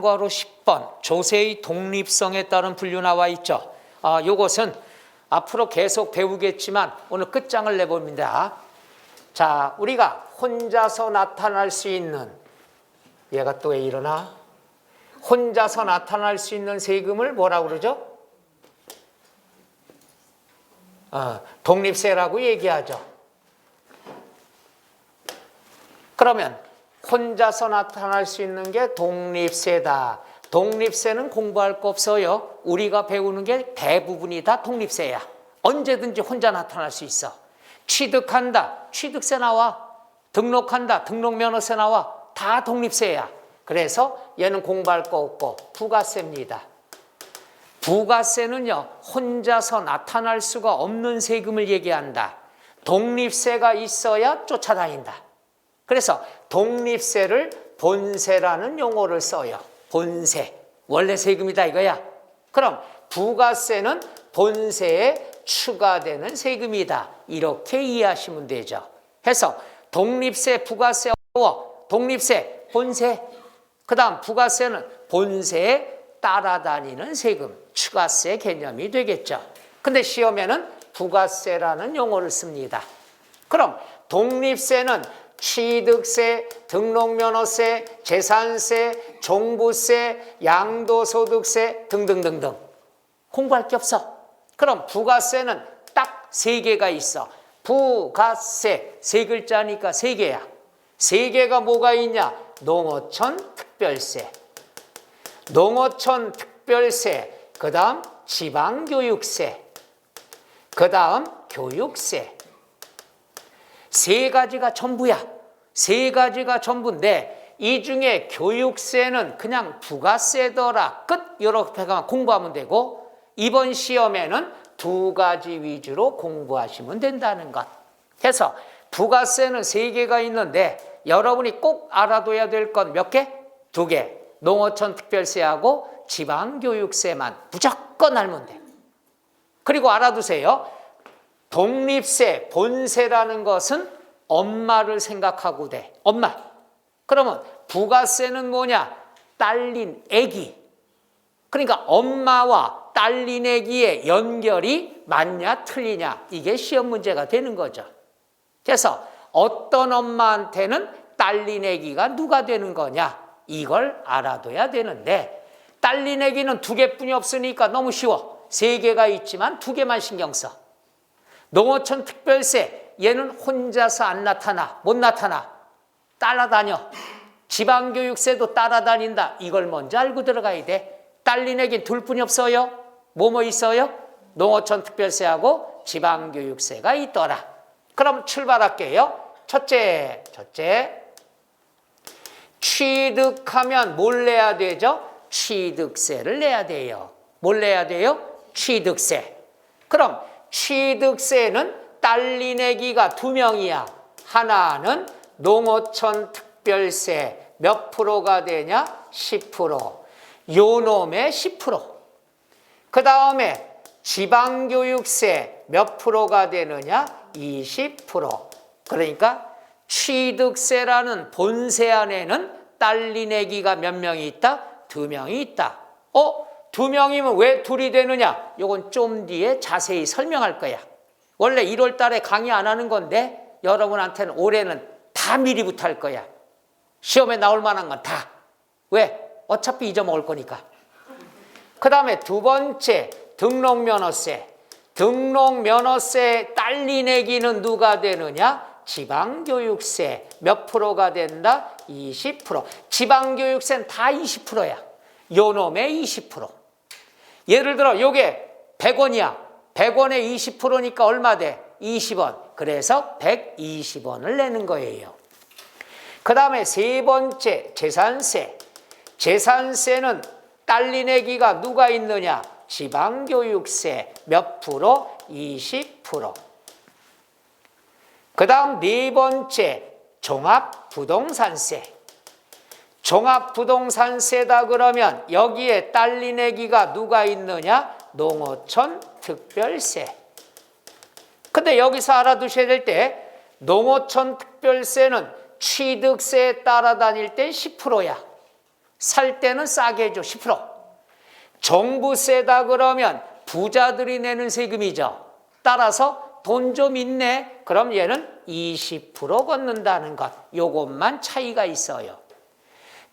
과로 10번 조세의 독립성에 따른 분류 나와 있죠. 요것은 앞으로 계속 배우겠지만 오늘 끝장을 내봅니다. 자, 우리가 혼자서 나타날 수 있는, 얘가 또 왜 이러나? 혼자서 나타날 수 있는 세금을 뭐라고 그러죠? 독립세라고 얘기하죠. 그러면 혼자서 나타날 수 있는 게 독립세다. 독립세는 공부할 거 없어요. 우리가 배우는 게 대부분이 다 독립세야. 언제든지 혼자 나타날 수 있어. 취득한다, 취득세 나와. 등록한다, 등록면허세 나와. 다 독립세야. 그래서 얘는 공부할 거 없고 부가세입니다. 부가세는요, 혼자서 나타날 수가 없는 세금을 얘기한다. 독립세가 있어야 쫓아다닌다. 그래서 독립세를 본세라는 용어를 써요. 본세. 원래 세금이다 이거야. 그럼 부가세는 본세에 추가되는 세금이다. 이렇게 이해하시면 되죠. 해서 독립세, 부가세 어려워. 독립세, 본세. 그 다음 부가세는 본세에 따라다니는 세금, 추가세 개념이 되겠죠. 근데 시험에는 부가세라는 용어를 씁니다. 그럼 독립세는 취득세, 등록면허세, 재산세, 종부세, 양도소득세 등등등등. 공부할 게 없어. 그럼 부가세는 딱 3개가 있어. 부가세, 3글자니까 3개야. 3개가 뭐가 있냐? 농어촌 특별세, 농어촌 특별세, 그 다음 지방교육세, 그 다음 교육세. 3가지가 전부야. 3가지가 전부인데 이 중에 교육세는 그냥 부가세더라. 끝. 이렇게만 공부하면 되고 이번 시험에는 2가지 위주로 공부하시면 된다는 것. 그래서 부가세는 3개가 있는데 여러분이 꼭 알아둬야 될 건 몇 개? 2개. 농어촌 특별세하고 지방교육세만 무조건 알면 돼. 그리고 알아두세요. 독립세, 본세라는 것은 엄마를 생각하고 돼. 엄마. 그러면 부가세는 뭐냐? 딸린 애기. 그러니까 엄마와 딸린 애기의 연결이 맞냐 틀리냐. 이게 시험 문제가 되는 거죠. 그래서 어떤 엄마한테는 딸린 애기가 누가 되는 거냐? 이걸 알아둬야 되는데 딸린 애기는 2개뿐이 없으니까 너무 쉬워. 3개가 있지만 2개만 신경 써. 농어촌 특별세, 얘는 혼자서 안 나타나. 못 나타나. 따라다녀. 지방교육세도 따라다닌다. 이걸 먼저 알고 들어가야 돼. 딸린 애기 2뿐이 없어요. 뭐뭐 있어요? 농어촌 특별세하고 지방교육세가 있더라. 그럼 출발할게요. 첫째. 취득하면 뭘 내야 되죠? 취득세를 내야 돼요. 뭘 내야 돼요? 취득세. 그럼 취득세는 딸린 애기가 2명이야. 하나는 농어촌 특별세 몇 프로가 되냐? 10%. 요놈의 10%. 그 다음에 지방교육세 몇 프로가 되느냐? 20%. 그러니까 취득세라는 본세 안에는 딸린 애기가 몇 명이 있다? 2명이 있다. 2명이면 왜 2이 되느냐? 이건 좀 뒤에 자세히 설명할 거야. 원래 1월 달에 강의 안 하는 건데 여러분한테는 올해는 다 미리부터 할 거야. 시험에 나올 만한 건 다. 왜? 어차피 잊어먹을 거니까. 그 다음에 2번째, 등록면허세. 등록면허세 딸린 애기는 누가 되느냐? 지방교육세 몇 프로가 된다? 20%. 지방교육세는 다 20%야. 요놈의 20%. 예를 들어 요게 100원이야. 100원에 20%니까 얼마 돼? 20원. 그래서 120원을 내는 거예요. 그 다음에 3번째 재산세. 재산세는 딸린 애기가 누가 있느냐? 지방교육세 몇 프로? 20%. 그 다음 4번째 종합부동산세. 종합부동산세다 그러면 여기에 딸린 애기가 누가 있느냐? 농어촌 특별세. 근데 여기서 알아두셔야 될 때 농어촌 특별세는 취득세에 따라다닐 때 10%야. 살 때는 싸게 해줘. 10%. 종부세다 그러면 부자들이 내는 세금이죠. 따라서 돈 좀 있네. 그럼 얘는 20% 걷는다는 것. 요것만 차이가 있어요.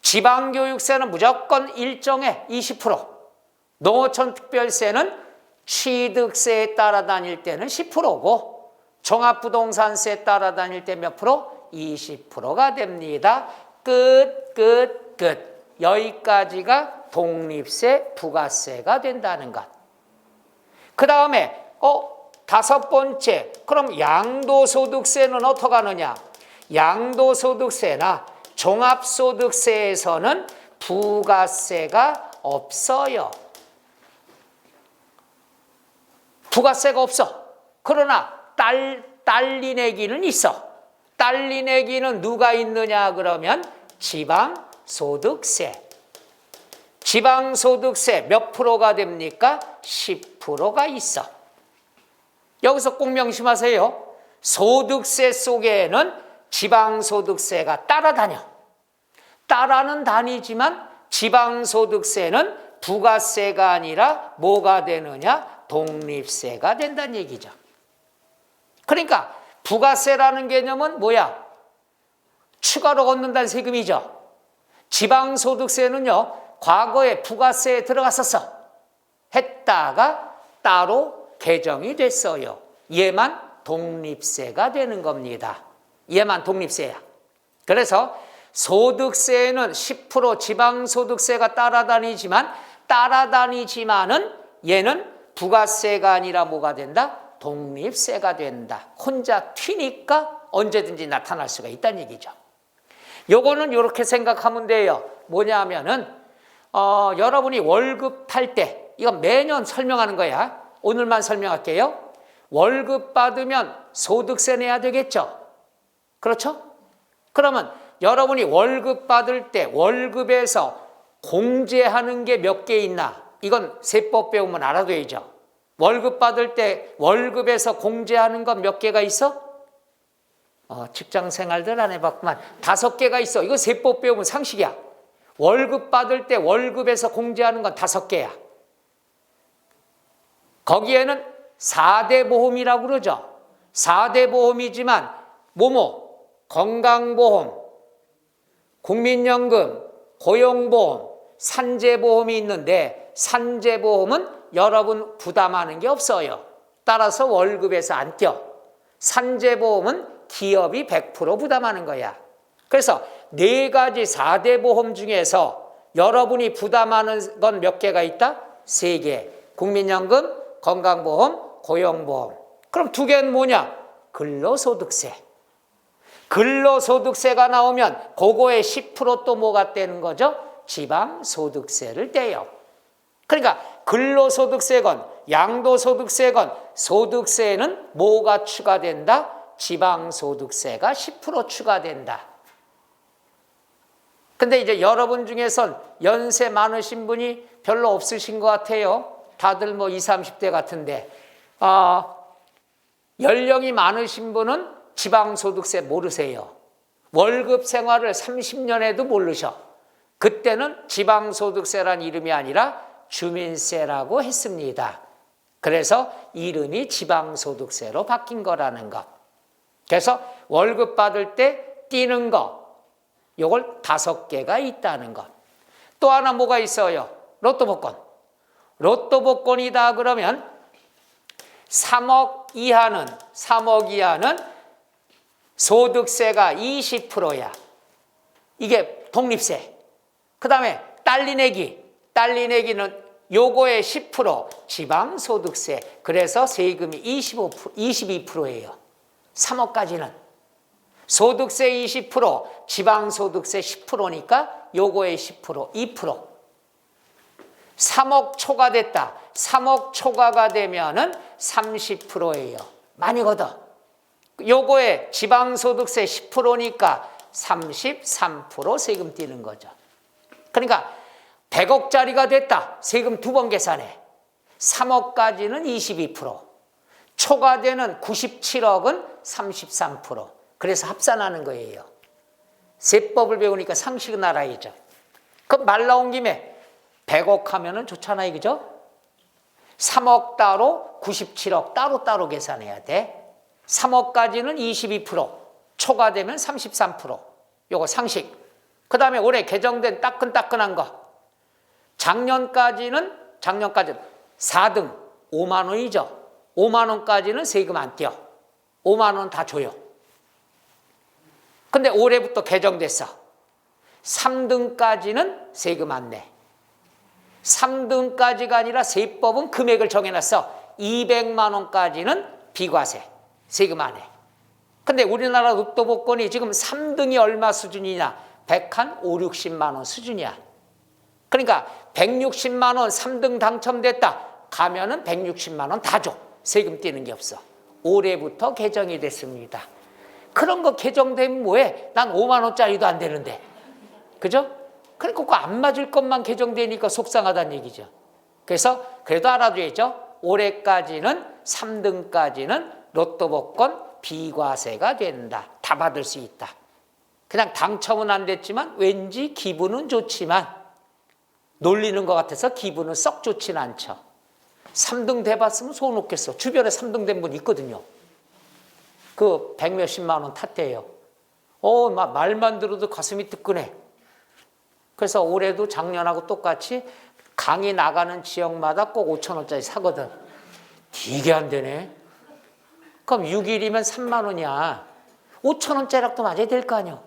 지방교육세는 무조건 일정해. 20%. 농어촌 특별세는 취득세에 따라다닐 때는 10%고 종합부동산세에 따라다닐 때 몇 프로? 20%가 됩니다. 끝. 여기까지가 독립세, 부가세가 된다는 것. 그 다음에 다섯 번째, 그럼 양도소득세는 어떻게 하느냐? 양도소득세나 종합소득세에서는 부가세가 없어요. 부가세가 없어. 그러나 딸리 내기는 있어. 딸리 내기는 누가 있느냐 그러면 지방소득세. 지방소득세 몇 프로가 됩니까? 10%가 있어. 여기서 꼭 명심하세요. 소득세 속에는 지방소득세가 따라다녀. 따라는 다니지만 지방소득세는 부가세가 아니라 뭐가 되느냐? 독립세가 된다는 얘기죠. 그러니까 부가세라는 개념은 뭐야? 추가로 걷는다는 세금이죠. 지방소득세는요, 과거에 부가세에 들어갔었어. 했다가 따로 개정이 됐어요. 얘만 독립세가 되는 겁니다. 얘만 독립세야. 그래서 소득세는 10% 지방소득세가 따라다니지만은 얘는 부가세가 아니라 뭐가 된다? 독립세가 된다. 혼자 튀니까 언제든지 나타날 수가 있다는 얘기죠. 요거는 이렇게 생각하면 돼요. 뭐냐면은 여러분이 월급 탈 때, 이건 매년 설명하는 거야. 오늘만 설명할게요. 월급 받으면 소득세 내야 되겠죠? 그렇죠? 그러면 여러분이 월급 받을 때 월급에서 공제하는 게 몇 개 있나? 이건 세법 배우면 알아둬야죠. 월급 받을 때 월급에서 공제하는 건 몇 개가 있어? 직장 생활들 안 해봤구만. 5개가 있어. 이거 세법 배우면 상식이야. 월급 받을 때 월급에서 공제하는 건 5개야. 거기에는 4대 보험이라고 그러죠. 4대 보험이지만 건강보험, 국민연금, 고용보험, 산재보험이 있는데 산재보험은 여러분 부담하는 게 없어요. 따라서 월급에서 안 떼어. 산재보험은 기업이 100% 부담하는 거야. 그래서 4가지 4대 보험 중에서 여러분이 부담하는 건 몇 개가 있다? 3개. 국민연금, 건강보험, 고용보험. 그럼 2개는 뭐냐? 근로소득세. 근로소득세가 나오면 그거에 10% 또 뭐가 떼는 거죠? 지방소득세를 떼요. 그러니까 근로소득세건 양도소득세건 소득세에는 뭐가 추가된다? 지방소득세가 10% 추가된다. 근데 이제 여러분 중에선 연세 많으신 분이 별로 없으신 것 같아요. 다들 20, 30대 같은데 연령이 많으신 분은 지방소득세 모르세요. 월급 생활을 30년 해도 모르셔. 그때는 지방소득세란 이름이 아니라 주민세라고 했습니다. 그래서 이름이 지방소득세로 바뀐 거라는 것. 그래서 월급 받을 때 띄는 거, 요걸 5개가 있다는 것. 또 하나 뭐가 있어요? 로또 복권. 로또 복권이다 그러면 3억 이하는 소득세가 20%야. 이게 독립세. 그 다음에 딸리 내기는 요거의 10% 지방소득세. 그래서 세금이 22%예요. 3억까지는. 소득세 20%, 지방소득세 10%니까 요거의 10%, 2%. 3억 초과됐다. 3억 초과가 되면은 30%예요. 많이 걷어. 요거에 지방소득세 10%니까 33% 세금 띄는 거죠. 그러니까 100억짜리가 됐다. 세금 2번 계산해. 3억까지는 22%. 초과되는 97억은 33%. 그래서 합산하는 거예요. 세법을 배우니까 상식은 알아야죠. 그럼 말 나온 김에 100억 하면은 좋잖아요. 그죠? 3억 따로 97억 따로따로 계산해야 돼. 3억까지는 22%, 초과되면 33%. 요거 상식. 그 다음에 올해 개정된 따끈따끈한 거. 작년까지는 4등 5만 원이죠. 5만 원까지는 세금 안 떼어. 5만 원 다 줘요. 근데 올해부터 개정됐어. 3등까지는 세금 안 내. 3등까지가 아니라 세법은 금액을 정해놨어. 200만 원까지는 비과세, 세금 안 해. 근데 우리나라 로또 복권이 지금 3등이 얼마 수준이냐? 105, 60만 원 수준이야. 그러니까 160만 원 3등 당첨됐다. 가면은 160만 원 다 줘. 세금 떼는 게 없어. 올해부터 개정이 됐습니다. 그런 거 개정되면 뭐해? 난 5만 원짜리도 안 되는데. 그죠? 그러니까 그거 안 맞을 것만 개정되니까 속상하다는 얘기죠. 그래서 그래도 알아둬야죠. 올해까지는 3등까지는 로또 복권 비과세가 된다. 다 받을 수 있다. 그냥 당첨은 안 됐지만 왠지 기분은 좋지만 놀리는 것 같아서 기분은 썩 좋지는 않죠. 3등 돼봤으면 소원 없겠어. 주변에 3등 된 분 있거든요. 그 100몇십만 원 탔대요. 막 말만 들어도 가슴이 뜨끈해. 그래서 올해도 작년하고 똑같이 강이 나가는 지역마다 꼭 5천 원짜리 사거든. 되게 안 되네. 그럼 6일이면 3만 원이야. 5천 원짜리락도 맞아야 될 거 아니야.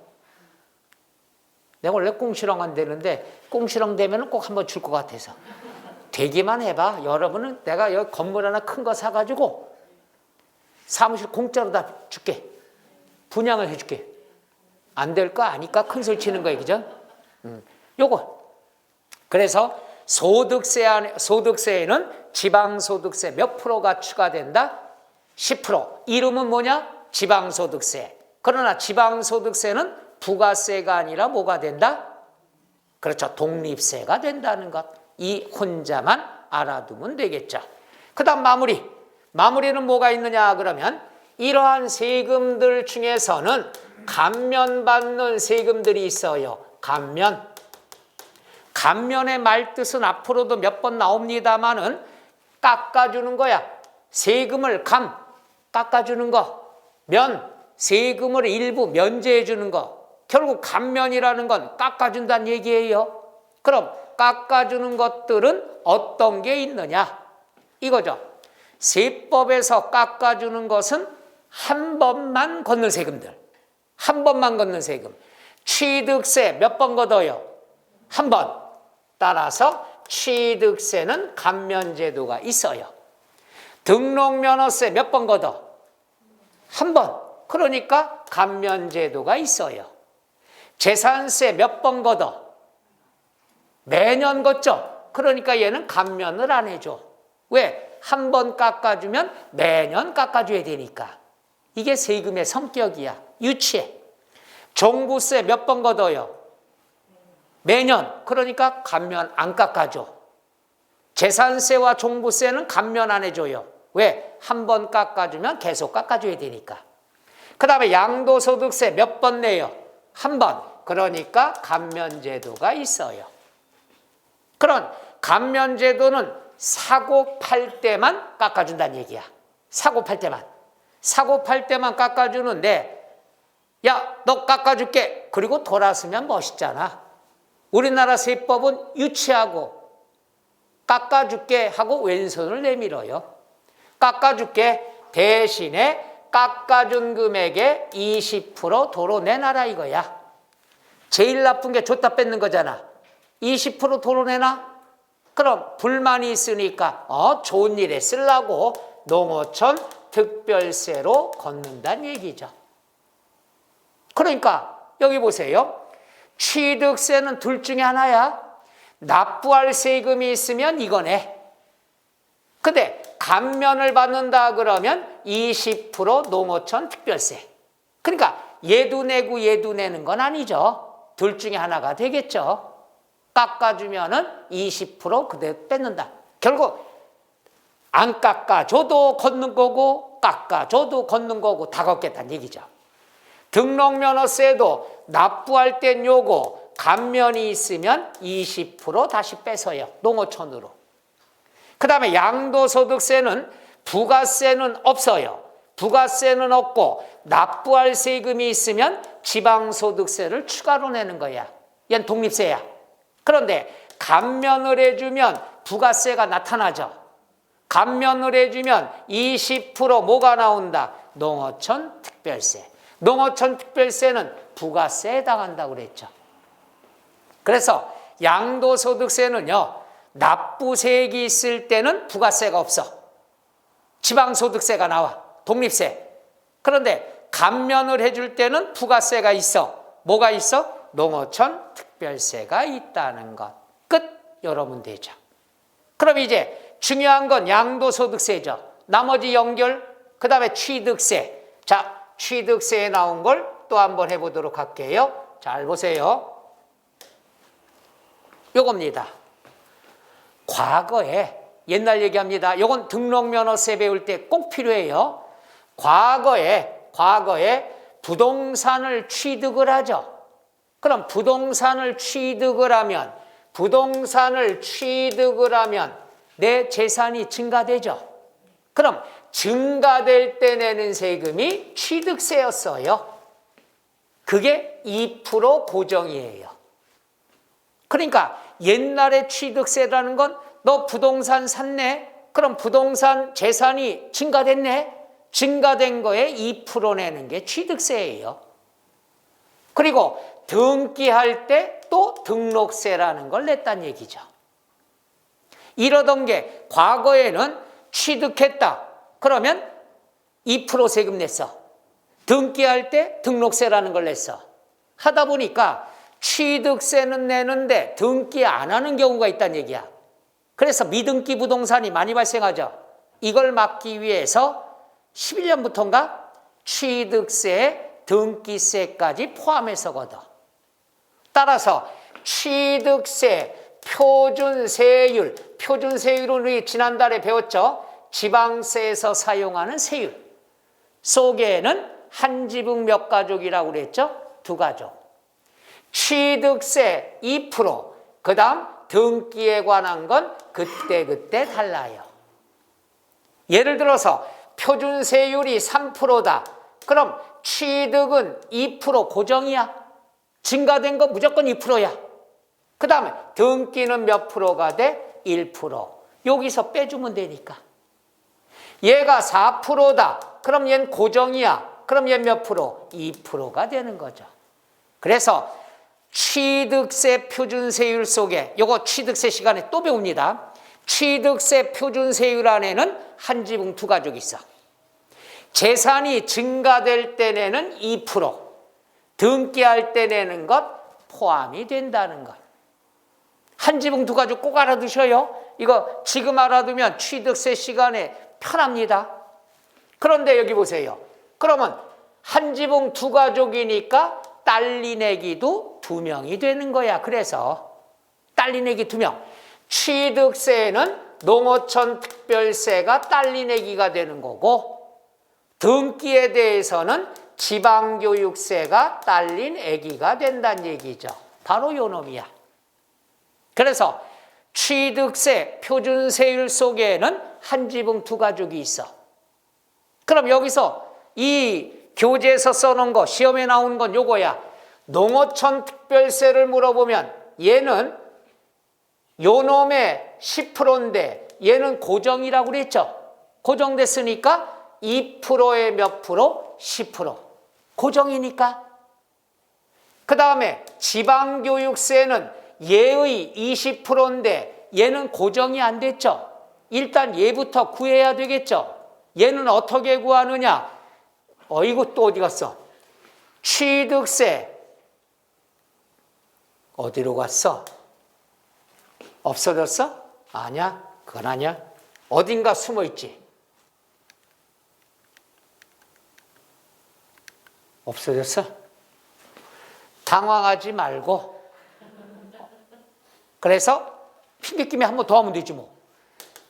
내가 원래 꽁시렁 안 되는데 꽁시렁 되면 꼭 한번 줄 것 같아서. 되기만 해봐. 여러분은 내가 여기 건물 하나 큰 거 사가지고 사무실 공짜로 다 줄게. 분양을 해줄게. 안 될 거 아니까 큰 소리 치는 거야. 그죠? 요거. 그래서 소득세에는 지방소득세 몇 프로가 추가된다? 10%. 이름은 뭐냐? 지방소득세. 그러나 지방소득세는 부가세가 아니라 뭐가 된다? 그렇죠. 독립세가 된다는 것. 이 혼자만 알아두면 되겠죠. 그 다음 마무리. 마무리는 뭐가 있느냐 그러면 이러한 세금들 중에서는 감면받는 세금들이 있어요. 감면. 감면의 말뜻은 앞으로도 몇 번 나옵니다마는 깎아주는 거야. 세금을 깎아주는 거. 세금을 일부 면제해 주는 거. 결국 감면이라는 건 깎아준다는 얘기예요. 그럼 깎아주는 것들은 어떤 게 있느냐? 이거죠. 세법에서 깎아주는 것은 한 번만 걷는 세금들. 한 번만 걷는 세금. 취득세 몇 번 걷어요? 한 번. 따라서 취득세는 감면제도가 있어요. 등록면허세 몇 번 걷어? 한 번. 그러니까 감면제도가 있어요. 재산세 몇 번 걷어? 매년 걷죠. 그러니까 얘는 감면을 안 해줘. 왜? 한 번 깎아주면 매년 깎아줘야 되니까. 이게 세금의 성격이야. 유치해. 종부세 몇 번 걷어요? 매년. 그러니까 감면 안 깎아줘. 재산세와 종부세는 감면 안 해줘요. 왜? 한 번 깎아주면 계속 깎아줘야 되니까. 그 다음에 양도소득세 몇 번 내요? 한 번. 그러니까 감면제도가 있어요. 그런 감면제도는 사고 팔 때만 깎아준다는 얘기야. 사고 팔 때만. 사고 팔 때만 깎아주는데 야, 너 깎아줄게. 그리고 돌아서면 멋있잖아. 우리나라 세법은 유치하고 깎아줄게 하고 왼손을 내밀어요. 깎아줄게. 대신에 깎아준 금액의 20% 도로 내놔라 이거야. 제일 나쁜 게 줬다 뺏는 거잖아. 20% 도로 내놔? 그럼 불만이 있으니까 좋은 일에 쓰려고 농어촌 특별세로 걷는다는 얘기죠. 그러니까 여기 보세요. 취득세는 둘 중에 하나야. 납부할 세금이 있으면 이거네. 근데 감면을 받는다 그러면 20% 농어촌 특별세. 그러니까 얘도 내고 얘도 내는 건 아니죠. 둘 중에 하나가 되겠죠. 깎아주면은 20% 그대로 뺏는다. 결국 안 깎아줘도 걷는 거고 깎아줘도 걷는 거고 다 걷겠다는 얘기죠. 등록면허세도 납부할 땐 요거 감면이 있으면 20% 다시 뺏어요. 농어촌으로. 그 다음에 양도소득세는 부가세는 없어요. 부가세는 없고 납부할 세금이 있으면 지방소득세를 추가로 내는 거야. 얘는 독립세야. 그런데 감면을 해주면 부가세가 나타나죠. 감면을 해주면 20% 뭐가 나온다? 농어촌 특별세. 농어촌 특별세는 부가세에 해당한다고 그랬죠. 그래서 양도소득세는요, 납부세액이 있을 때는 부가세가 없어. 지방소득세가 나와. 독립세. 그런데 감면을 해줄 때는 부가세가 있어. 뭐가 있어? 농어촌 특별세가 있다는 것. 끝. 열어면 되죠. 그럼 이제 중요한 건 양도소득세죠. 나머지 연결, 그 다음에 취득세. 자, 취득세에 나온 걸 또 한번 해보도록 할게요. 잘 보세요. 요겁니다. 과거에, 옛날 얘기합니다. 요건 등록면허세 배울 때 꼭 필요해요. 과거에 부동산을 취득을 하죠. 그럼 부동산을 취득을 하면 내 재산이 증가되죠. 그럼 증가될 때 내는 세금이 취득세였어요. 그게 2% 고정이에요. 그러니까 옛날에 취득세라는 건 너 부동산 샀네? 그럼 부동산 재산이 증가됐네? 증가된 거에 2% 내는 게 취득세예요. 그리고 등기할 때 또 등록세라는 걸 냈단 얘기죠. 이러던 게 과거에는 취득했다. 그러면 2% 세금 냈어. 등기할 때 등록세라는 걸 냈어. 하다 보니까 취득세는 내는데 등기 안 하는 경우가 있다는 얘기야. 그래서 미등기 부동산이 많이 발생하죠. 이걸 막기 위해서 11년부터인가 취득세에 등기세까지 포함해서 걷어. 따라서 취득세 표준세율은 우리 지난달에 배웠죠. 지방세에서 사용하는 세율 속에는 한 지붕 몇 가족이라고 그랬죠? 2가족. 취득세 2%, 그 다음 등기에 관한 건 그때 달라요. 예를 들어서 표준세율이 3%다. 그럼 취득은 2% 고정이야. 증가된 거 무조건 2%야. 그 다음에 등기는 몇 프로가 돼? 1%. 여기서 빼주면 되니까. 얘가 4%다. 그럼 얘는 고정이야. 그럼 얘 몇 프로? 2%가 되는 거죠. 그래서 취득세 표준세율 속에, 요거 취득세 시간에 또 배웁니다. 취득세 표준세율 안에는 한 지붕 2가족이 있어. 재산이 증가될 때 내는 2%, 등기할 때 내는 것 포함이 된다는 것. 한 지붕 2가족 꼭 알아두셔요. 이거 지금 알아두면 취득세 시간에 편합니다. 그런데 여기 보세요. 그러면 한 지붕 2가족이니까 딸리내기도 2명이 되는 거야. 그래서 딸리내기 2명. 취득세는 농어촌 특별세가 딸리내기가 되는 거고, 등기에 대해서는 지방교육세가 딸린애기가 된다는 얘기죠. 바로 요 놈이야. 그래서 취득세 표준세율 속에는 한 지붕 2가족이 있어. 그럼 여기서 이 교재에서 써놓은 거, 시험에 나온 건 요거야. 농어촌 특별세를 물어보면 얘는 요 놈의 10%인데 얘는 고정이라고 그랬죠. 고정됐으니까 2%에 몇 프로? 10%. 고정이니까. 그 다음에 지방교육세는 얘의 20%인데 얘는 고정이 안 됐죠. 일단 얘부터 구해야 되겠죠. 얘는 어떻게 구하느냐? 이거 또 어디 갔어? 취득세 어디로 갔어? 없어졌어? 아니야, 그건 아니야. 어딘가 숨어있지. 없어졌어? 당황하지 말고. 그래서 핑계김에 한번 더 하면 되지 뭐.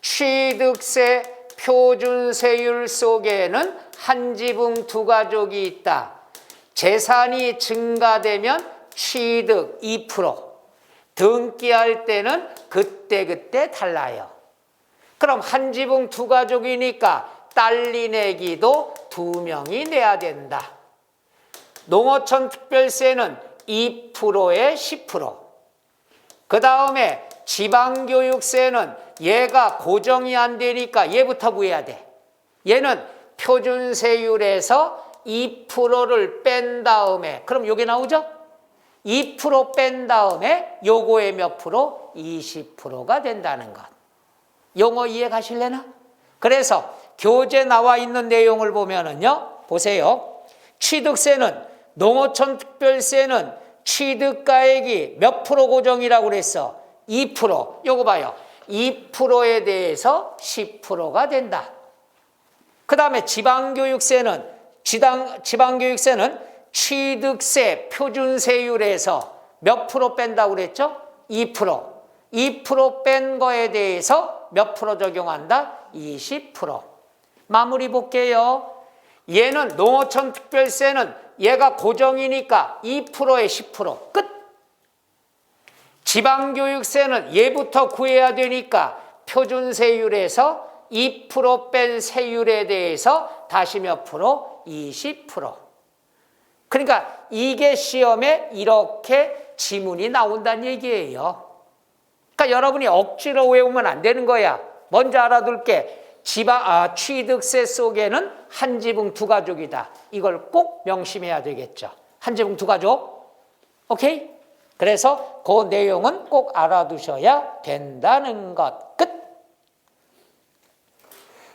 취득세 표준세율 속에는 한 지붕 2가족이 있다. 재산이 증가되면 취득 2%, 등기할 때는 그때그때 달라요. 그럼 한 지붕 두 가족이니까 딸이 내기도 2명이 내야 된다. 농어촌 특별세는 2%에 10%. 그 다음에 지방교육세는 얘가 고정이 안 되니까 얘부터 구해야 돼. 얘는 표준세율에서 2%를 뺀 다음에, 그럼 요게 나오죠? 2% 뺀 다음에 요거의 몇 프로? 20%가 된다는 것. 용어 이해 가실래나? 그래서 교재 나와 있는 내용을 보면은요, 보세요. 취득세는, 농어촌 특별세는 취득가액이 몇 프로 고정이라고 그랬어? 2%. 요거 봐요. 2%에 대해서 10%가 된다. 그 다음에 지방교육세는 취득세 표준세율에서 몇 프로 뺀다고 그랬죠? 2%. 2% 뺀 거에 대해서 몇 프로 적용한다? 20%. 마무리 볼게요. 얘는 농어촌 특별세는 얘가 고정이니까 2%에 10% 끝. 지방교육세는 얘부터 구해야 되니까 표준세율에서 2% 뺀 세율에 대해서 다시 몇 프로? 20%. 그러니까 이게 시험에 이렇게 지문이 나온다는 얘기예요. 그러니까 여러분이 억지로 외우면 안 되는 거야. 먼저 알아둘게. 취득세 속에는 한 지붕 두 가족이다. 이걸 꼭 명심해야 되겠죠. 한 지붕 두 가족. 오케이? 그래서 그 내용은 꼭 알아두셔야 된다는 것. 끝.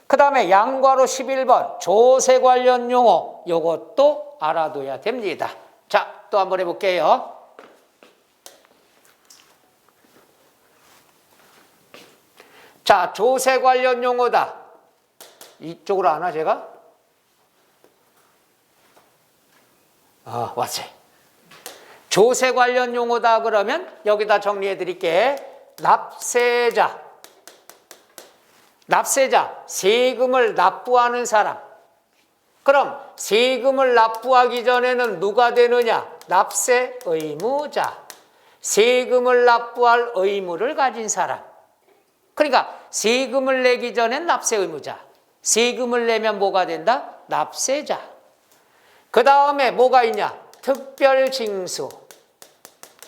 그 다음에 양괄호 11번 조세 관련 용어. 요것도 알아둬야 됩니다. 자, 또 한번 해볼게요. 자, 조세 관련 용어다. 이쪽으로 하나 제가? 왔어요. 조세 관련 용어다 그러면 여기다 정리해 드릴게. 납세자. 납세자, 세금을 납부하는 사람. 그럼 세금을 납부하기 전에는 누가 되느냐? 납세 의무자. 세금을 납부할 의무를 가진 사람. 그러니까 세금을 내기 전엔 납세 의무자. 세금을 내면 뭐가 된다? 납세자. 그 다음에 뭐가 있냐? 특별징수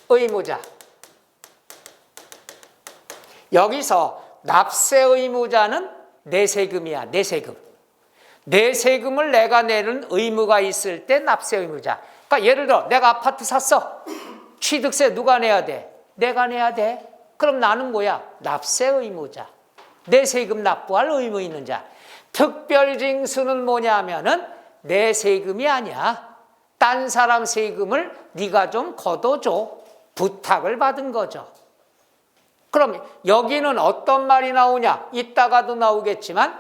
의무자. 여기서 납세 의무자는 내 세금이야. 내 세금. 내 세금을 내가 내는 의무가 있을 때 납세 의무자. 그러니까 예를 들어 내가 아파트 샀어. 취득세 누가 내야 돼? 내가 내야 돼. 그럼 나는 뭐야? 납세 의무자. 내 세금 납부할 의무 있는 자. 특별징수는 뭐냐 하면은 내 세금이 아니야. 딴 사람 세금을 네가 좀 걷어줘. 부탁을 받은 거죠. 그럼 여기는 어떤 말이 나오냐? 이따가도 나오겠지만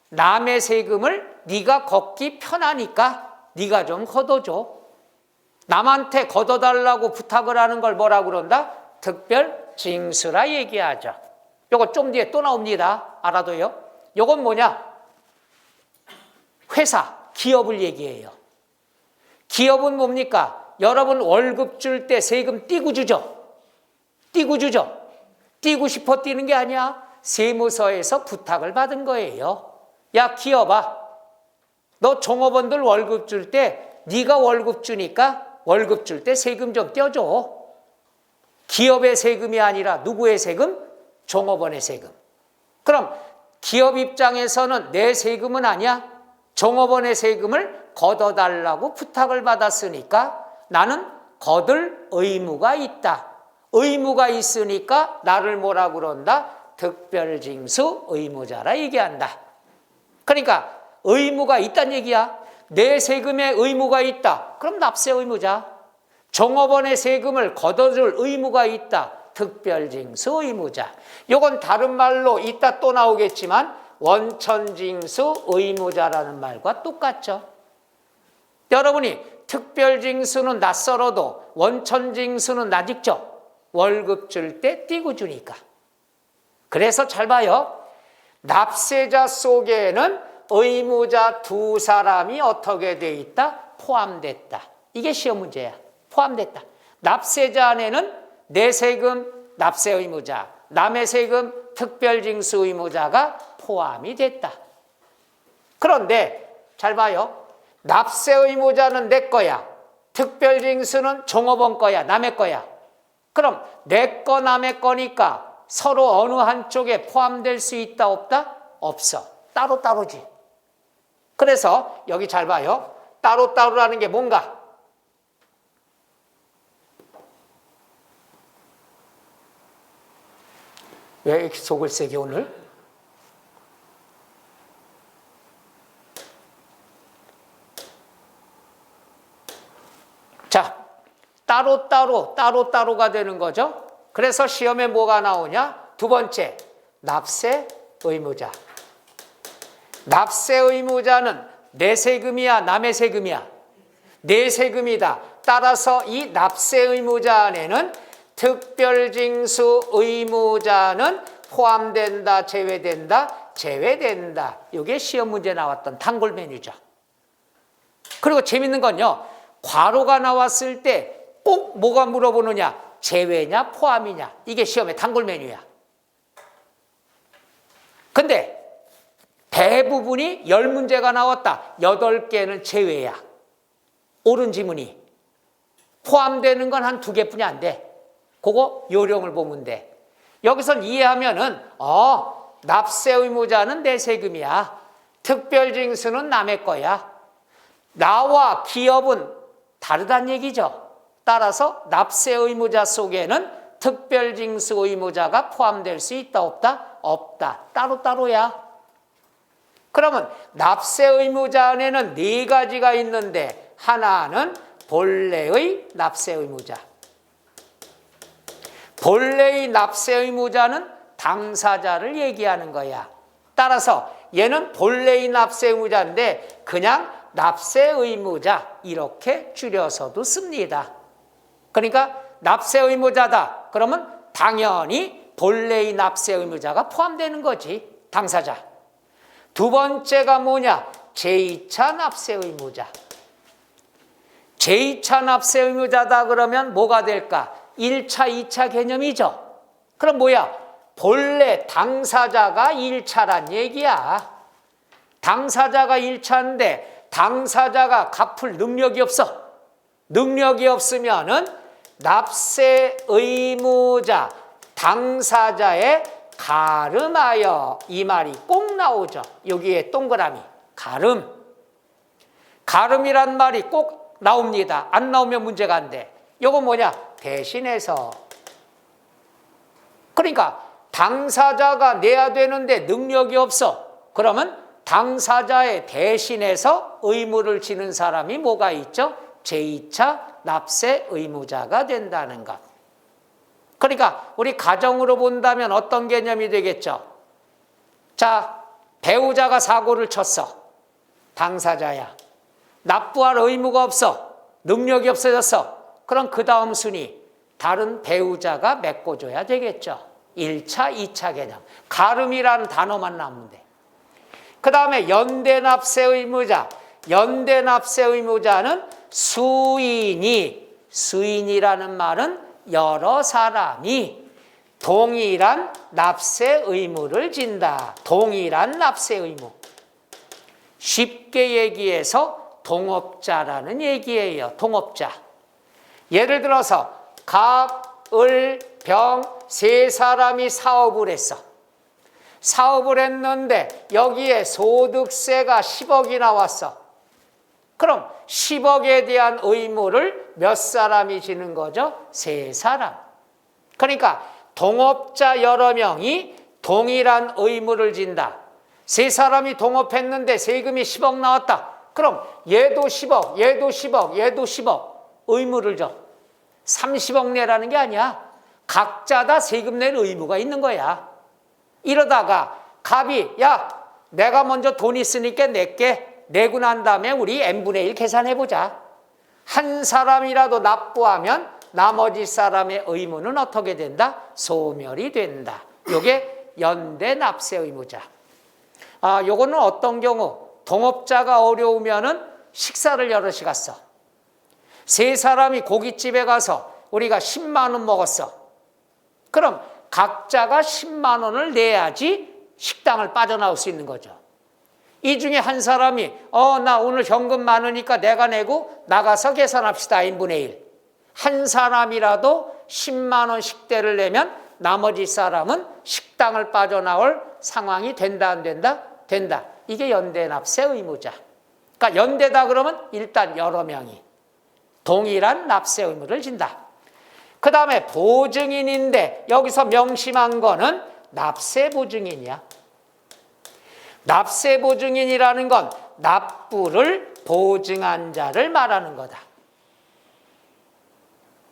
남의 세금을 네가 걷기 편하니까 네가 좀 걷어줘. 남한테 걷어달라고 부탁을 하는 걸 뭐라고 그런다? 특별징수라 얘기하죠. 요거 좀 뒤에 또 나옵니다. 알아둬요. 요건 뭐냐? 회사, 기업을 얘기해요. 기업은 뭡니까? 여러분 월급 줄 때 세금 띄고 주죠? 띄고 주죠? 띄고 싶어 띄는 게 아니야. 세무서에서 부탁을 받은 거예요. 야, 기업아, 너 종업원들 월급 줄 때 네가 월급 주니까 월급 줄 때 세금 좀 떼어줘. 기업의 세금이 아니라 누구의 세금? 종업원의 세금. 그럼 기업 입장에서는 내 세금은 아니야. 종업원의 세금을 걷어달라고 부탁을 받았으니까 나는 걷을 의무가 있다. 의무가 있으니까 나를 뭐라고 그런다? 특별징수 의무자라 얘기한다. 그러니까 의무가 있다는 얘기야. 내 세금에 의무가 있다. 그럼 납세 의무자. 종업원의 세금을 걷어줄 의무가 있다. 특별징수 의무자. 이건 다른 말로 이따 또 나오겠지만 원천징수 의무자라는 말과 똑같죠. 여러분이 특별징수는 낯설어도 원천징수는 낯익죠. 월급 줄 때 띄고 주니까. 그래서 잘 봐요. 납세자 속에는 의무자 두 사람이 어떻게 돼 있다? 포함됐다. 이게 시험 문제야. 포함됐다. 납세자 안에는 내 세금 납세 의무자, 남의 세금 특별징수 의무자가 포함이 됐다. 그런데 잘 봐요. 납세 의무자는 내 거야. 특별징수는 종업원 거야. 남의 거야. 그럼 내 거 남의 거니까 서로 어느 한쪽에 포함될 수 있다 없다? 없어. 따로따로지. 그래서 여기 잘 봐요. 따로따로라는 게 뭔가? 왜 이렇게 속을 세게 오늘? 자, 따로따로가 되는 거죠. 그래서 시험에 뭐가 나오냐? 두 번째, 납세 의무자. 납세 의무자는 내 세금이야, 남의 세금이야? 내 세금이다. 따라서 이 납세 의무자 안에는 특별징수 의무자는 포함된다, 제외된다, 제외된다. 이게 시험 문제 나왔던 단골 메뉴죠. 그리고 재밌는 건요, 괄호가 나왔을 때 꼭 뭐가 물어보느냐? 제외냐, 포함이냐? 이게 시험의 단골 메뉴야. 근데 대부분이 10문제가 나왔다. 8개는 제외야. 옳은 지문이. 포함되는 건 한 2개뿐이 안 돼. 그거 요령을 보면 돼. 여기서 이해하면은 납세 의무자는 내 세금이야. 특별징수는 남의 거야. 나와 기업은 다르다는 얘기죠. 따라서 납세 의무자 속에는 특별징수 의무자가 포함될 수 있다 없다? 없다. 따로따로야. 그러면 납세 의무자 안에는 4가지가 있는데 하나는 본래의 납세 의무자. 본래의 납세 의무자는 당사자를 얘기하는 거야. 따라서 얘는 본래의 납세 의무자인데 그냥 납세 의무자 이렇게 줄여서도 씁니다. 그러니까 납세 의무자다. 그러면 당연히 본래의 납세 의무자가 포함되는 거지. 당사자. 두 번째가 뭐냐? 제2차 납세 의무자. 제2차 납세 의무자다 그러면 뭐가 될까? 1차, 2차 개념이죠. 그럼 뭐야? 본래 당사자가 1차란 얘기야. 당사자가 1차인데 당사자가 갚을 능력이 없어. 능력이 없으면은 납세 의무자 당사자에 가름하여 이 말이 꼭 나오죠. 여기에 동그라미 가름. 가름이란 말이 꼭 나옵니다. 안 나오면 문제가 안 돼. 이거 뭐냐? 대신해서. 그러니까 당사자가 내야 되는데 능력이 없어. 그러면 당사자의 대신해서 의무를 지는 사람이 뭐가 있죠? 제2차 납세 의무자가 된다는 것. 그러니까 우리 가정으로 본다면 어떤 개념이 되겠죠? 자, 배우자가 사고를 쳤어. 당사자야. 납부할 의무가 없어. 능력이 없어졌어. 그럼 그 다음 순위 다른 배우자가 메꿔줘야 되겠죠. 1차, 2차 개념. 가름이라는 단어만 나오면 돼. 그 다음에 연대납세 의무자. 연대납세 의무자는 수인이라는 말은 여러 사람이 동일한 납세 의무를 진다. 동일한 납세 의무. 쉽게 얘기해서 동업자라는 얘기예요. 동업자. 예를 들어서 각, 을, 병 세 사람이 사업을 했어. 사업을 했는데 여기에 소득세가 10억이 나왔어. 그럼 10억에 대한 의무를 몇 사람이 지는 거죠? 3사람. 그러니까 동업자 여러 명이 동일한 의무를 진다. 3사람이 동업했는데 세금이 10억 나왔다. 그럼 얘도 10억, 얘도 10억, 얘도 10억 의무를 져. 30억 내라는 게 아니야. 각자 다 세금 낼 의무가 있는 거야. 이러다가 갑이 야, 내가 먼저 돈 있으니까 낼게. 내고 난 다음에 우리 n분의 1 계산해보자. 한 사람이라도 납부하면 나머지 사람의 의무는 어떻게 된다? 소멸이 된다. 이게 연대 납세 의무자. 요거는 어떤 경우? 동업자가 어려우면은 식사를 여럿이 갔어. 3사람이 고깃집에 가서 우리가 10만 원 먹었어. 그럼 각자가 10만 원을 내야지 식당을 빠져나올 수 있는 거죠. 이 중에 한 사람이 나 오늘 현금 많으니까 내가 내고 나가서 계산합시다. n분의 1. 한 사람이라도 10만 원 식대를 내면 나머지 사람은 식당을 빠져나올 상황이 된다 안 된다? 된다. 이게 연대납세 의무자. 그러니까 연대다 그러면 일단 여러 명이 동일한 납세 의무를 진다. 그 다음에 보증인인데 여기서 명심한 거는 납세보증인이야. 납세보증인이라는 건 납부를 보증한 자를 말하는 거다.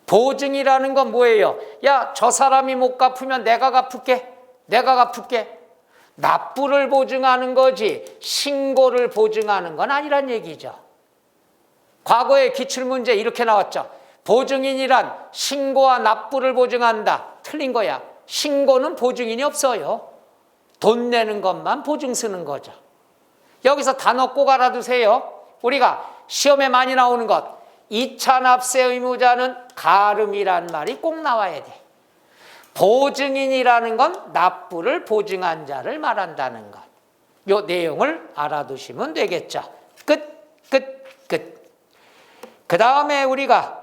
보증이라는 건 뭐예요? 야, 저 사람이 못 갚으면 내가 갚을게. 내가 갚을게. 납부를 보증하는 거지 신고를 보증하는 건 아니란 얘기죠. 과거에 기출문제 이렇게 나왔죠. 보증인이란 신고와 납부를 보증한다. 틀린 거야. 신고는 보증인이 없어요. 돈 내는 것만 보증 쓰는 거죠. 여기서 단어 꼭 알아두세요. 우리가 시험에 많이 나오는 것. 2차 납세 의무자는 가름이란 말이 꼭 나와야 돼. 보증인이라는 건 납부를 보증한 자를 말한다는 것. 요 내용을 알아두시면 되겠죠. 끝. 그 다음에 우리가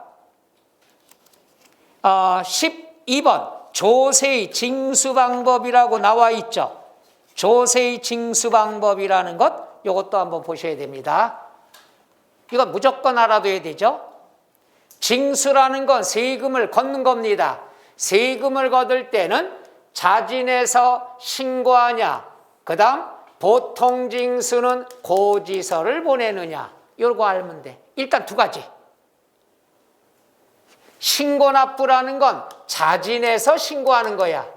12번 조세의 징수 방법이라고 나와 있죠. 조세의 징수 방법이라는 것 이것도 한번 보셔야 됩니다. 이거 무조건 알아둬야 되죠. 징수라는 건 세금을 걷는 겁니다. 세금을 거둘 때는 자진해서 신고하냐, 그 다음 보통 징수는 고지서를 보내느냐, 이거 알면 돼. 일단 두 가지. 신고납부라는 건 자진해서 신고하는 거야.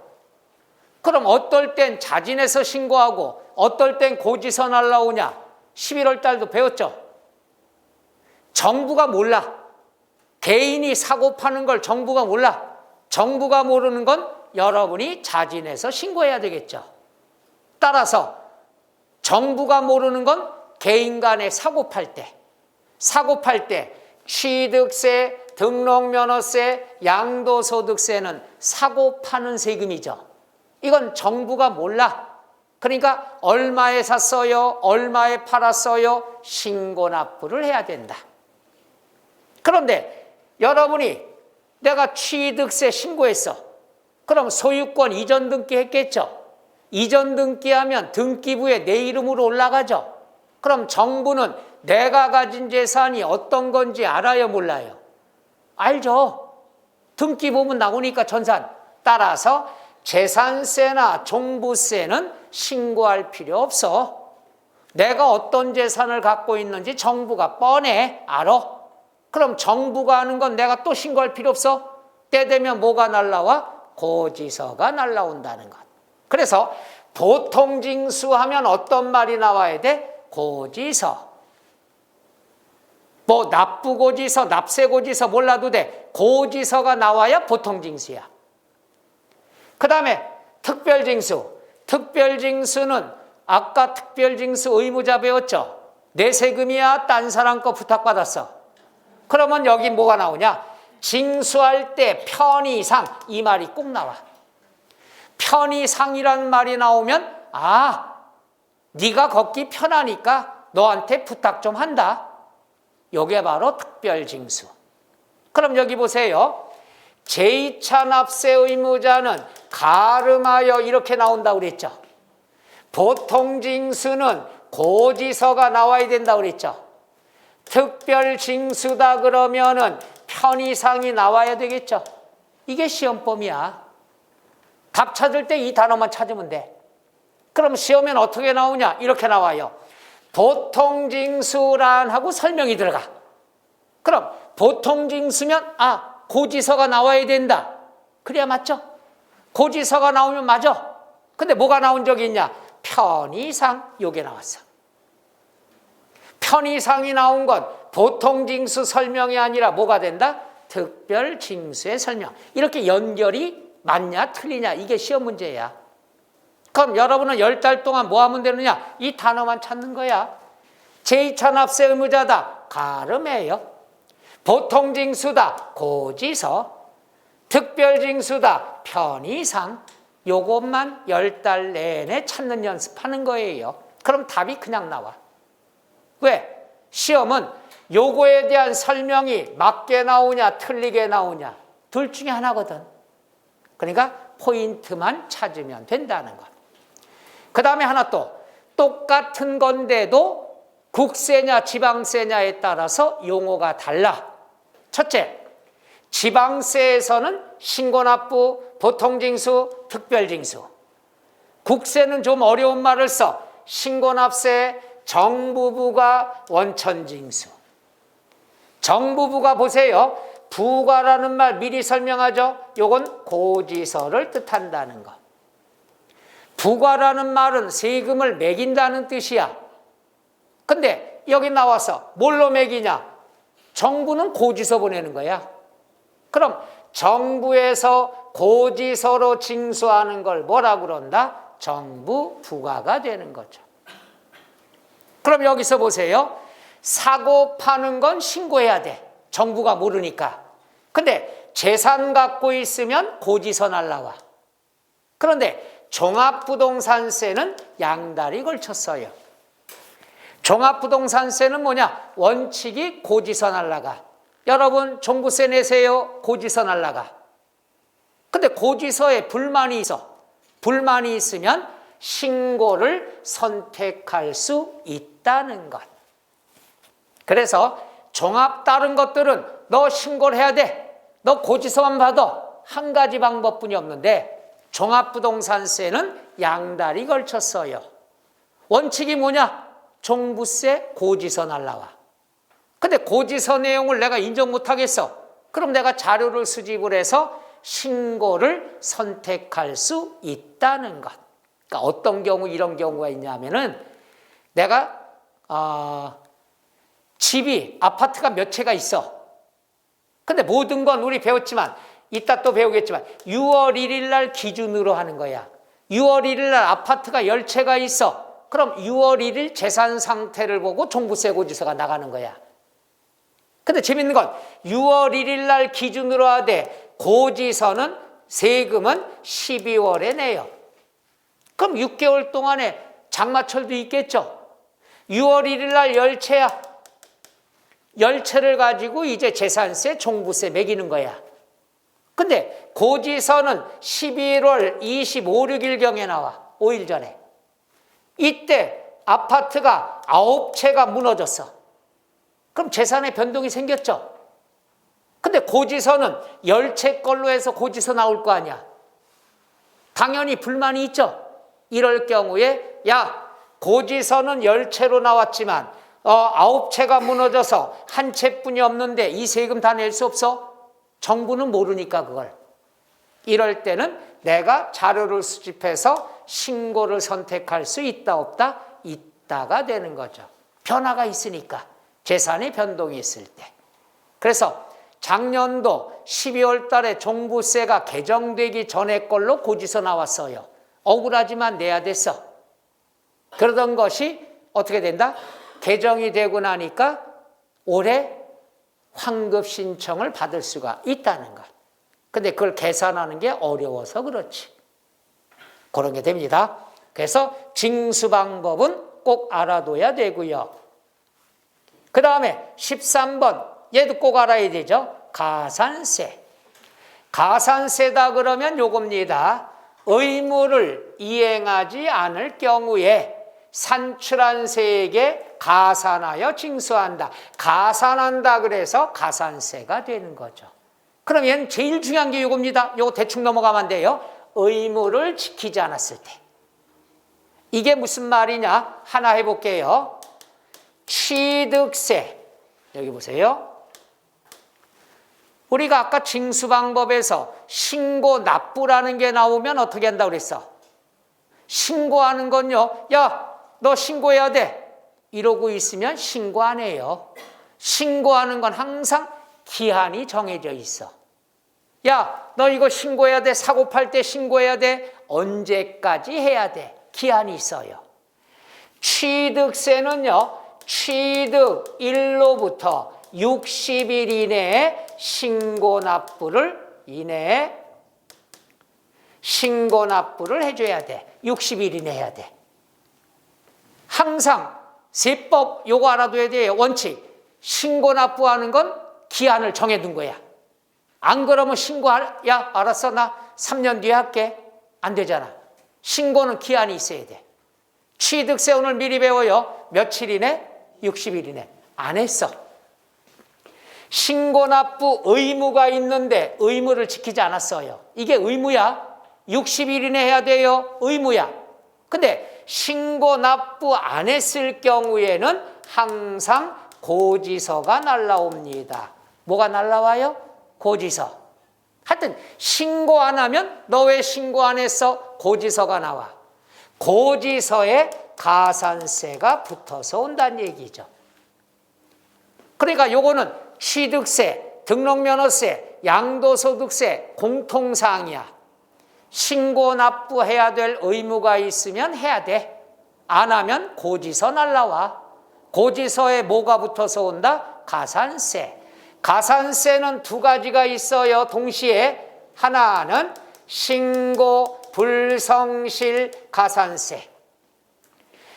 그럼 어떨 땐 자진해서 신고하고 어떨 땐 고지서 날라오냐? 11월 달도 배웠죠. 정부가 몰라. 개인이 사고 파는 걸 정부가 몰라. 정부가 모르는 건 여러분이 자진해서 신고해야 되겠죠. 따라서 정부가 모르는 건 개인 간에 사고 팔 때 취득세, 등록면허세, 양도소득세는 사고 파는 세금이죠. 이건 정부가 몰라. 그러니까 얼마에 샀어요? 얼마에 팔았어요? 신고납부를 해야 된다. 그런데 여러분이 내가 취득세 신고했어. 그럼 소유권 이전 등기 했겠죠. 이전 등기하면 등기부에 내 이름으로 올라가죠. 그럼 정부는 내가 가진 재산이 어떤 건지 알아요, 몰라요? 알죠. 등기 보면 나오니까 전산. 따라서 재산세나 종부세는 신고할 필요 없어. 내가 어떤 재산을 갖고 있는지 정부가 뻔해 알아. 그럼 정부가 하는 건 내가 또 신고할 필요 없어. 때 되면 뭐가 날라와? 고지서가 날라온다는 것. 그래서 보통 징수하면 어떤 말이 나와야 돼? 고지서. 뭐 납부고지서, 납세고지서 몰라도 돼. 고지서가 나와야 보통 징수야. 그 다음에 특별징수. 특별징수는 아까 특별징수 의무자 배웠죠. 내 세금이야, 딴 사람 거 부탁받았어. 그러면 여기 뭐가 나오냐? 징수할 때 편의상, 이 말이 꼭 나와. 편의상이라는 말이 나오면 네가 걷기 편하니까 너한테 부탁 좀 한다. 이게 바로 특별징수. 그럼 여기 보세요. 제2차 납세 의무자는 가름하여 이렇게 나온다고 그랬죠. 보통징수는 고지서가 나와야 된다고 그랬죠. 특별징수다 그러면은 편의상이 나와야 되겠죠. 이게 시험범위야. 답 찾을 때 이 단어만 찾으면 돼. 그럼 시험엔 어떻게 나오냐? 이렇게 나와요. 보통징수란 하고 설명이 들어가. 그럼 보통징수면 고지서가 나와야 된다. 그래야 맞죠? 고지서가 나오면 맞아. 근데 뭐가 나온 적이 있냐? 편의상, 요게 나왔어. 편의상이 나온 건 보통징수 설명이 아니라 뭐가 된다? 특별징수의 설명. 이렇게 연결이 맞냐 틀리냐 이게 시험 문제야. 그럼 여러분은 10달 동안 뭐 하면 되느냐? 이 단어만 찾는 거야. 제2차 납세 의무자다. 가름해요. 보통징수다. 고지서. 특별징수다. 편의상. 요것만 10달 내내 찾는 연습하는 거예요. 그럼 답이 그냥 나와. 왜? 시험은 요거에 대한 설명이 맞게 나오냐 틀리게 나오냐 둘 중에 하나거든. 그러니까 포인트만 찾으면 된다는 것. 그 다음에 하나 또 똑같은 건데도 국세냐 지방세냐에 따라서 용어가 달라. 첫째, 지방세에서는 신고납부, 보통징수, 특별징수. 국세는 좀 어려운 말을 써. 신고납세, 정부부가, 원천징수. 정부부가 보세요. 부가라는 말 미리 설명하죠. 요건 고지서를 뜻한다는 것. 부가라는 말은 세금을 매긴다는 뜻이야. 근데 여기 나와서 뭘로 매기냐? 정부는 고지서 보내는 거야. 그럼 정부에서 고지서로 징수하는 걸 뭐라 그런다? 정부 부가가 되는 거죠. 그럼 여기서 보세요. 사고 파는 건 신고해야 돼. 정부가 모르니까. 근데 재산 갖고 있으면 고지서 날라와. 그런데 종합부동산세는 양다리 걸쳤어요. 종합부동산세는 뭐냐? 원칙이 고지서 날라가. 여러분 종부세 내세요. 고지서 날라가. 근데 고지서에 불만이 있어. 불만이 있으면 신고를 선택할 수 있다는 것. 그래서 종합 다른 것들은 너 신고를 해야 돼. 너 고지서만 받아. 한 가지 방법뿐이 없는데 종합부동산세는 양다리 걸쳤어요. 원칙이 뭐냐? 종부세 고지서 날라와. 근데 고지서 내용을 내가 인정 못하겠어. 그럼 내가 자료를 수집을 해서 신고를 선택할 수 있다는 것. 그러니까 어떤 경우 이런 경우가 있냐면은 내가 집이 아파트가 몇 채가 있어. 근데 모든 건 우리 배웠지만 이따 또 배우겠지만 6월 1일 날 기준으로 하는 거야. 6월 1일 날 아파트가 10채가 있어. 그럼 6월 1일 재산 상태를 보고 종부세 고지서가 나가는 거야. 근데 재밌는 건 6월 1일 날 기준으로 하되 고지서는 세금은 12월에 내요. 그럼 6개월 동안에 장마철도 있겠죠. 6월 1일 날 10채야. 10채를 가지고 이제 재산세, 종부세 매기는 거야. 근데 고지서는 11월 25, 6일경에 나와. 5일 전에. 이때 아파트가 9채가 무너졌어. 그럼 재산의 변동이 생겼죠. 근데 고지서는 10채 걸로 해서 고지서 나올 거 아니야. 당연히 불만이 있죠. 이럴 경우에 야, 고지서는 10채로 나왔지만 9채가 무너져서 한 채뿐이 없는데 이 세금 다 낼 수 없어? 정부는 모르니까 그걸. 이럴 때는 내가 자료를 수집해서 신고를 선택할 수 있다 없다? 있다가 되는 거죠. 변화가 있으니까. 재산의 변동이 있을 때. 그래서 작년도 12월 달에 종부세가 개정되기 전에 걸로 고지서 나왔어요. 억울하지만 내야 됐어. 그러던 것이 어떻게 된다? 개정이 되고 나니까 올해 환급 신청을 받을 수가 있다는 것. 근데 그걸 계산하는 게 어려워서 그렇지. 그런 게 됩니다. 그래서 징수 방법은 꼭 알아둬야 되고요. 그 다음에 13번 얘도 꼭 알아야 되죠. 가산세. 가산세다 그러면 요겁니다. 의무를 이행하지 않을 경우에 산출한 세액에 가산하여 징수한다. 가산한다 그래서 가산세가 되는 거죠. 그럼 얘는 제일 중요한 게 요겁니다. 요거 대충 넘어가면 안 돼요. 의무를 지키지 않았을 때. 이게 무슨 말이냐? 하나 해볼게요. 취득세. 여기 보세요. 우리가 아까 징수 방법에서 신고 납부라는 게 나오면 어떻게 한다고 그랬어? 신고하는 건요. 야, 너 신고해야 돼. 이러고 있으면 신고 안 해요. 신고하는 건 항상 기한이 정해져 있어. 야, 너 이거 신고해야 돼. 사고 팔 때 신고해야 돼. 언제까지 해야 돼. 기한이 있어요. 취득세는요. 취득일로부터 60일 이내에 신고 납부를 이내에 신고 납부를 해줘야 돼. 60일 이내 해야 돼. 항상 세법 요거 알아둬야 돼요. 원칙. 신고 납부하는 건 기한을 정해둔 거야. 안 그러면 야 알았어 나 3년 뒤에 할게. 안 되잖아. 신고는 기한이 있어야 돼. 취득세 오늘 미리 배워요. 며칠 이내? 60일 이내. 안 했어. 신고 납부 의무가 있는데 의무를 지키지 않았어요. 이게 의무야. 60일 이내 해야 돼요. 의무야. 근데 신고 납부 안 했을 경우에는 항상 고지서가 날라옵니다. 뭐가 날라와요? 고지서. 하여튼 신고 안 하면 너 왜 신고 안 했어? 고지서가 나와. 고지서에 가산세가 붙어서 온다는 얘기죠. 그러니까 요거는 취득세, 등록면허세, 양도소득세 공통사항이야. 신고 납부해야 될 의무가 있으면 해야 돼. 안 하면 고지서 날라와. 고지서에 뭐가 붙어서 온다? 가산세. 가산세는 두 가지가 있어요. 동시에 하나는 신고 불성실 가산세.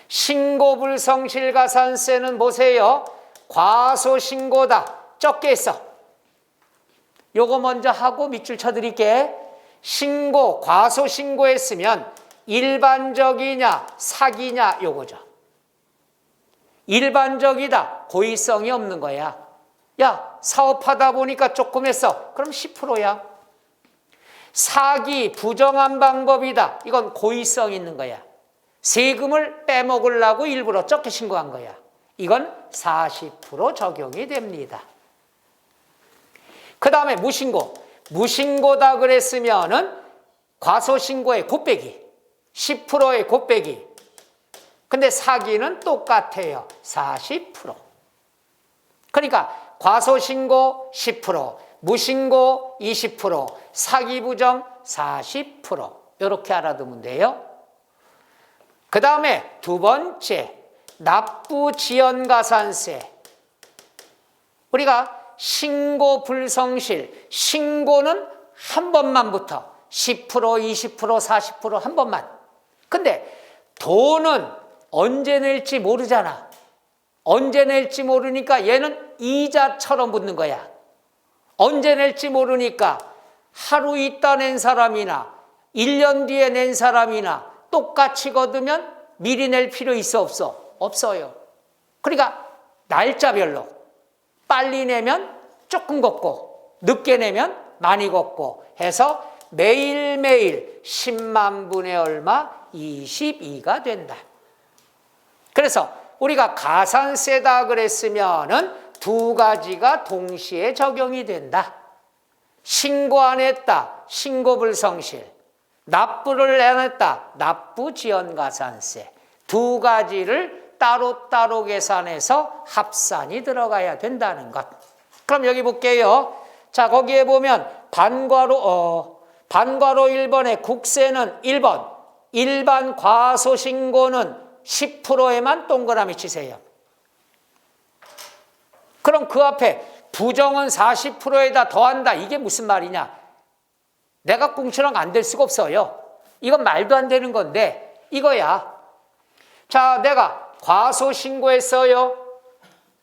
신고 불성실 가산세는 보세요. 과소신고다. 적게 했어. 요거 먼저 하고 밑줄 쳐드릴게. 신고, 과소신고했으면 일반적이냐 사기냐 요거죠. 일반적이다. 고의성이 없는 거야. 야 사업하다 보니까 조금 했어. 그럼 10%야. 사기, 부정한 방법이다. 이건 고의성 있는 거야. 세금을 빼먹으려고 일부러 적게 신고한 거야. 이건 40% 적용이 됩니다. 그 다음에 무신고. 무신고다 그랬으면은 과소신고의 곱빼기, 10%의 곱빼기. 근데 사기는 똑같아요. 40%. 그러니까 과소신고 10%, 무신고 20%, 사기부정 40%. 이렇게 알아두면 돼요. 그 다음에 두 번째, 납부지연가산세. 우리가 신고 불성실, 신고는 한 번만 붙어. 10%, 20%, 40% 한 번만. 근데 돈은 언제 낼지 모르잖아. 언제 낼지 모르니까 얘는 이자처럼 붙는 거야. 언제 낼지 모르니까 하루 있다 낸 사람이나 1년 뒤에 낸 사람이나 똑같이 거두면 미리 낼 필요 있어 없어? 없어요. 그러니까 날짜별로 빨리 내면 조금 걷고 늦게 내면 많이 걷고 해서 매일매일 10만 분의 얼마? 22가 된다. 그래서 우리가 가산세다 그랬으면은 두 가지가 동시에 적용이 된다. 신고 안 했다. 신고불성실. 납부를 안 했다. 납부지연가산세. 두 가지를 따로따로 계산해서 합산이 들어가야 된다는 것. 그럼 여기 볼게요. 자, 거기에 보면 반괄호 1번의 국세는 1번. 일반 과소신고는 10%에만 동그라미 치세요. 그럼 그 앞에 부정은 40%에다 더한다. 이게 무슨 말이냐? 내가 꿍치랑 안 될 수가 없어요. 이건 말도 안 되는 건데 이거야. 자, 내가 과소신고했어요.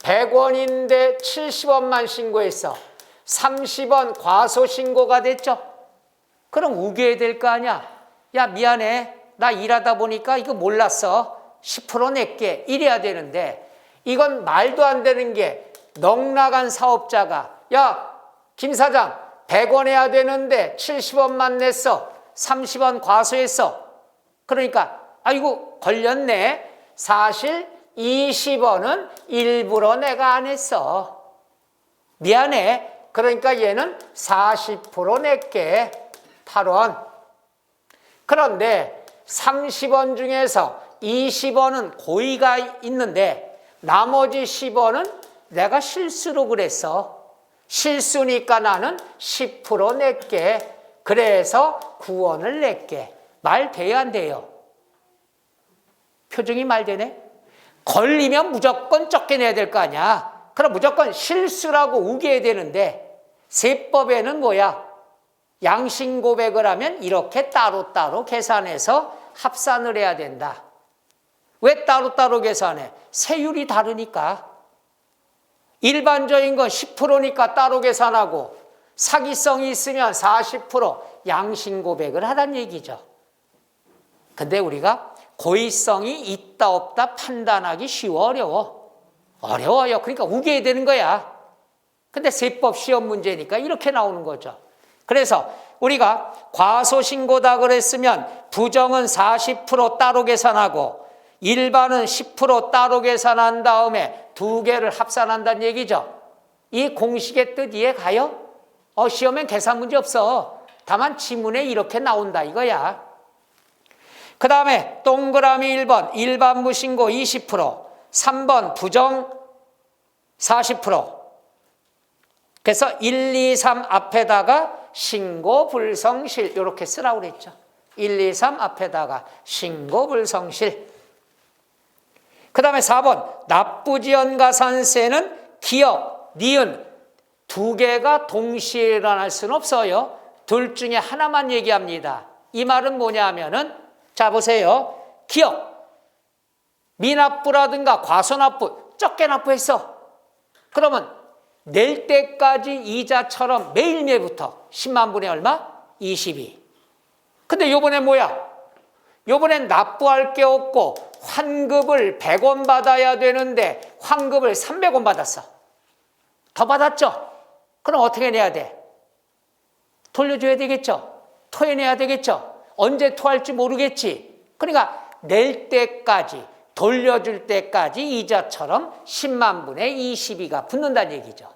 100원인데 70원만 신고했어. 30원 과소신고가 됐죠. 그럼 우겨야 될 거 아니야. 야 미안해. 나 일하다 보니까 이거 몰랐어. 10% 낼게. 이래야 되는데 이건 말도 안 되는 게 넉나간 사업자가 야 김 사장 100원 해야 되는데 70원만 냈어. 30원 과소했어. 그러니까 아이고 걸렸네. 사실 20원은 일부러 내가 안 했어. 미안해. 그러니까 얘는 40% 낼게. 8원. 그런데 30원 중에서 20원은 고의가 있는데 나머지 10원은 내가 실수로 그랬어. 실수니까 나는 10% 낼게. 그래서 9원을 낼게. 말 돼야 안 돼요? 표정이 말 되네? 걸리면 무조건 적게 내야 될 거 아니야. 그럼 무조건 실수라고 우겨야 되는데 세법에는 뭐야? 양심 고백을 하면 이렇게 따로따로 계산해서 합산을 해야 된다. 왜 따로따로 계산해? 세율이 다르니까. 일반적인 건 10%니까 따로 계산하고 사기성이 있으면 40% 양심 고백을 하란 얘기죠. 근데 우리가 고의성이 있다 없다 판단하기 쉬워 어려워? 어려워요. 그러니까 우겨야 되는 거야. 근데 세법 시험 문제니까 이렇게 나오는 거죠. 그래서 우리가 과소신고다 그랬으면 부정은 40% 따로 계산하고 일반은 10% 따로 계산한 다음에 두 개를 합산한다는 얘기죠. 이 공식의 뜻 이해 가요? 시험엔 계산 문제 없어. 다만 지문에 이렇게 나온다 이거야. 그 다음에 동그라미 1번 일반 무신고 20%, 3번 부정 40%. 그래서 1, 2, 3 앞에다가 신고 불성실 이렇게 쓰라고 그랬죠. 1, 2, 3 앞에다가 신고 불성실. 그 다음에 4번 납부지연가산세는 기역, 니은 두 개가 동시에 일어날 수는 없어요. 둘 중에 하나만 얘기합니다. 이 말은 뭐냐 하면은 자 보세요. 기역, 미납부라든가 과소납부 적게 납부했어. 그러면 낼 때까지 이자처럼 매일매일부터 10만 분의 얼마? 22. 근데 요번에 뭐야? 요번엔 납부할 게 없고 환급을 100원 받아야 되는데 환급을 300원 받았어. 더 받았죠? 그럼 어떻게 내야 돼? 돌려줘야 되겠죠? 토해내야 되겠죠? 언제 토할지 모르겠지. 그러니까 낼 때까지 돌려줄 때까지 이자처럼 10만 분의 22가 붙는다는 얘기죠.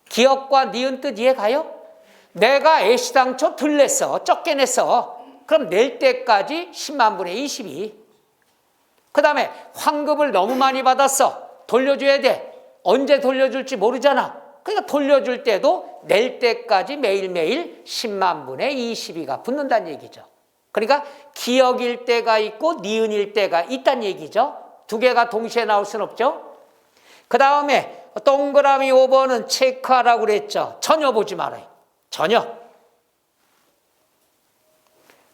기역과 니은 뜻 이해 가요? 내가 애시당초 덜 냈어. 적게 냈어. 그럼 낼 때까지 10만 분의 22. 그 다음에 환급을 너무 많이 받았어. 돌려줘야 돼. 언제 돌려줄지 모르잖아. 그러니까 돌려줄 때도 낼 때까지 매일매일 10만 분의 22가 붙는다는 얘기죠. 그러니까 기역일 때가 있고 니은일 때가 있다는 얘기죠. 두 개가 동시에 나올 수는 없죠. 그 다음에 동그라미 5번은 체크하라고 그랬죠. 전혀 보지 말아요. 전혀.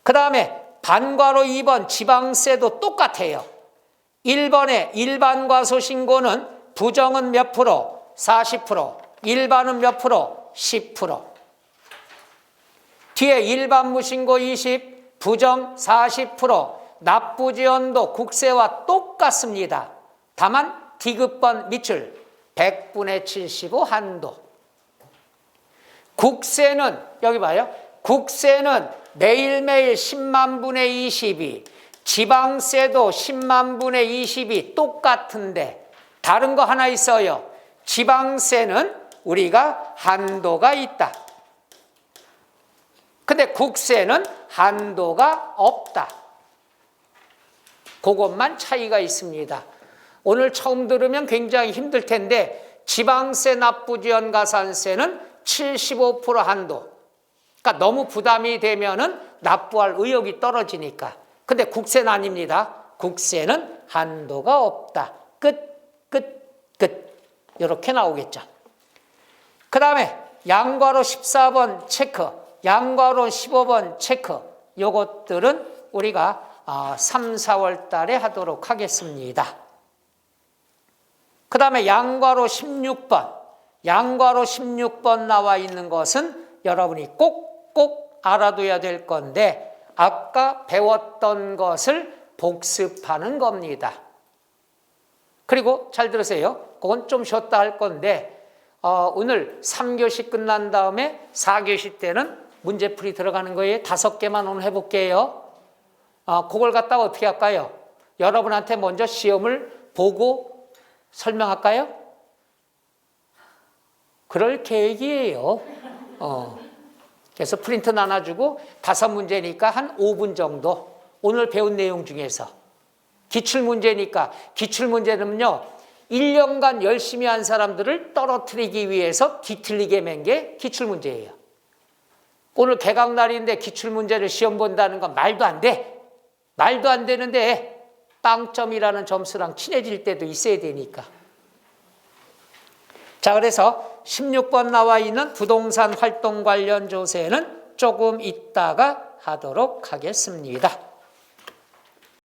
그 다음에 반과로 2번 지방세도 똑같아요. 1번에 일반과소신고는 부정은 몇 프로? 40%. 일반은 몇 프로? 10%. 뒤에 일반 무신고 20, 부정 40%, 납부지연도 국세와 똑같습니다. 다만 디귿번 밑줄 100분의 75 한도. 국세는 여기 봐요. 국세는 매일매일 10만 분의 22, 지방세도 10만 분의 22 똑같은데 다른 거 하나 있어요. 지방세는 우리가 한도가 있다. 근데 국세는 한도가 없다. 그것만 차이가 있습니다. 오늘 처음 들으면 굉장히 힘들 텐데 지방세 납부지연가산세는 75% 한도. 그러니까 너무 부담이 되면은 납부할 의욕이 떨어지니까. 근데 국세는 아닙니다. 국세는 한도가 없다. 끝. 이렇게 나오겠죠. 그 다음에 양괄호 14번 체크, 양괄호 15번 체크. 요것들은 우리가 3, 4월 달에 하도록 하겠습니다. 그 다음에 양괄호 16번. 양괄호 16번 나와 있는 것은 여러분이 꼭 알아둬야 될 건데 아까 배웠던 것을 복습하는 겁니다. 그리고 잘 들으세요. 그건 좀 쉬었다 할 건데 오늘 3교시 끝난 다음에 4교시 때는 문제풀이 들어가는 거예요. 5개만 오늘 해볼게요. 그걸 갖다가 어떻게 할까요? 여러분한테 먼저 시험을 보고 설명할까요? 그럴 계획이에요. 그래서 프린트 나눠주고 5문제니까 한 5분 정도 오늘 배운 내용 중에서 기출문제니까 기출문제는요 1년간 열심히 한 사람들을 떨어뜨리기 위해서 뒤틀리게 맨 게 기출문제예요. 오늘 개강날인데 기출문제를 시험 본다는 건 말도 안 돼. 말도 안 되는데 빵점이라는 점수랑 친해질 때도 있어야 되니까. 자, 그래서 16번 나와 있는 부동산 활동 관련 조세는 조금 이따가 하도록 하겠습니다.